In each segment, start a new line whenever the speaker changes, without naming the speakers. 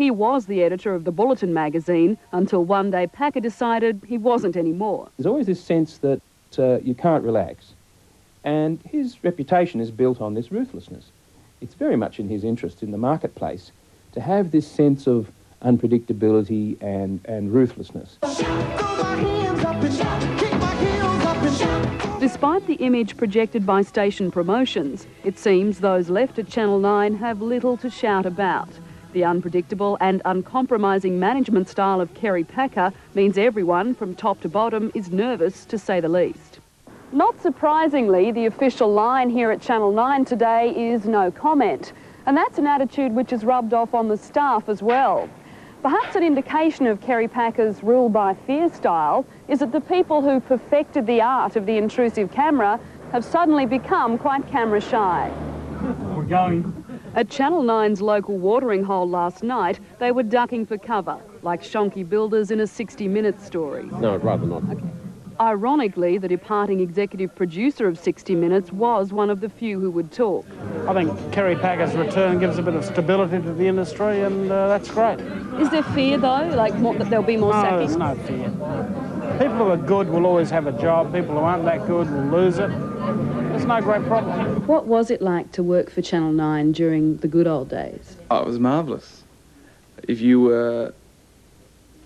He was the editor of the Bulletin magazine until one day Packer decided he wasn't anymore.
There's always this sense that you can't relax. And his reputation is built on this ruthlessness. It's very much in his interest in the marketplace to have this sense of unpredictability and ruthlessness.
Despite the image projected by station promotions, it seems those left at Channel 9 have little to shout about. The unpredictable and uncompromising management style of Kerry Packer means everyone from top to bottom is nervous, to say the least. Not surprisingly, the official line here at Channel 9 today is no comment. And that's an attitude which is rubbed off on the staff as well. Perhaps an indication of Kerry Packer's rule by fear style is that the people who perfected the art of the intrusive camera have suddenly become quite camera shy.
We're going.
At Channel 9's local watering hole last night, they were ducking for cover, like shonky builders in a 60 Minutes story.
No, I'd rather not.
Okay. Ironically, the departing executive producer of 60 Minutes was one of the few who would talk.
I think Kerry Packer's return gives a bit of stability to the industry, and that's great.
Is there fear, though, like that there'll be more
No, there's
sackings?
no fear. People who are good will always have a job. People who aren't that good will lose it. There's no great problem.
What was it like to work for Channel 9 during the good old days?
Oh, it was marvellous. If you were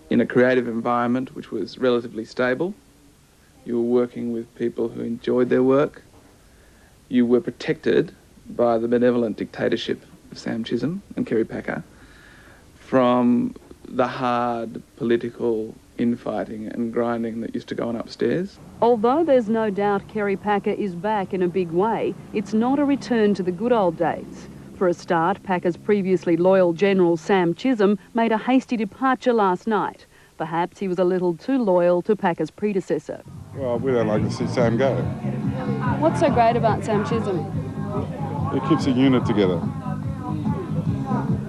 in a creative environment which was relatively stable, you were working with people who enjoyed their work, you were protected by the benevolent dictatorship of Sam Chisholm and Kerry Packer from the hard political infighting and grinding that used to go on upstairs.
Although there's no doubt Kerry Packer is back in a big way, it's not a return to the good old days. For a start, Packer's previously loyal General Sam Chisholm made a hasty departure last night. Perhaps he was a little too loyal to Packer's predecessor.
Well, we don't like to see Sam go.
What's so great about Sam Chisholm?
He keeps a unit together.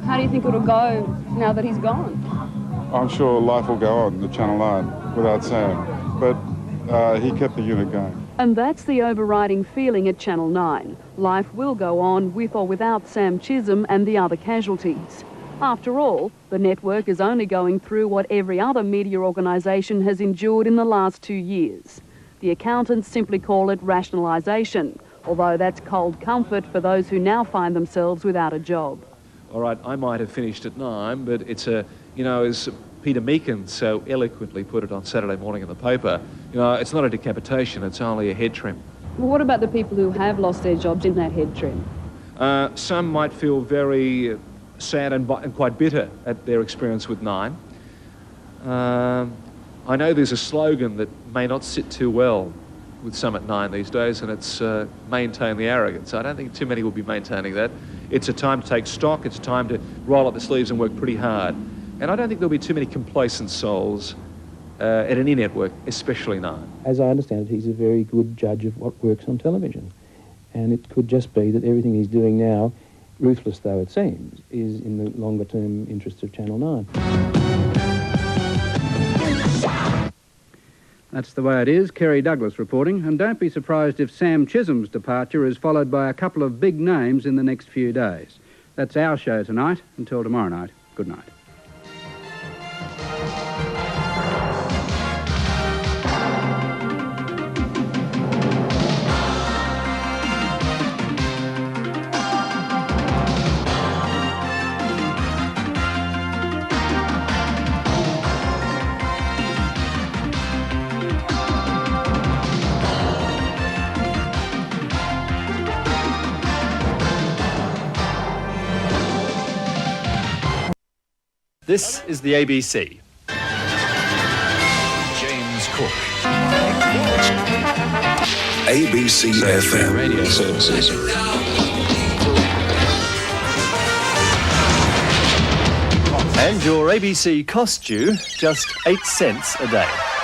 How do you think it'll go now that he's gone?
I'm sure life will go on at Channel 9 without Sam, but he kept the unit going.
And that's the overriding feeling at Channel 9. Life will go on with or without Sam Chisholm and the other casualties. After all, the network is only going through what every other media organisation has endured in the last 2 years. The accountants simply call it rationalisation, although that's cold comfort for those who now find themselves without a job.
All right, I might have finished at 9, but it's as Peter Meakin so eloquently put it on Saturday morning in the paper, it's not a decapitation, it's only a head trim.
Well, what about the people who have lost their jobs in that head trim?
Some might feel very sad and quite bitter at their experience with 9. I know there's a slogan that may not sit too well with some at 9 these days, and it's maintain the arrogance. I don't think too many will be maintaining that. It's a time to take stock, it's a time to roll up the sleeves and work pretty hard. And I don't think there'll be too many complacent souls at any network, especially 9.
As I understand it, he's a very good judge of what works on television. And it could just be that everything he's doing now, ruthless though it seems, is in the longer-term interests of Channel 9.
That's the way it is. Kerry Douglas reporting. And don't be surprised if Sam Chisholm's departure is followed by a couple of big names in the next few days. That's our show tonight. Until tomorrow night, good night.
This is the ABC.
James Cook.
ABC FM radio services.
And your ABC cost you just 8 cents a day.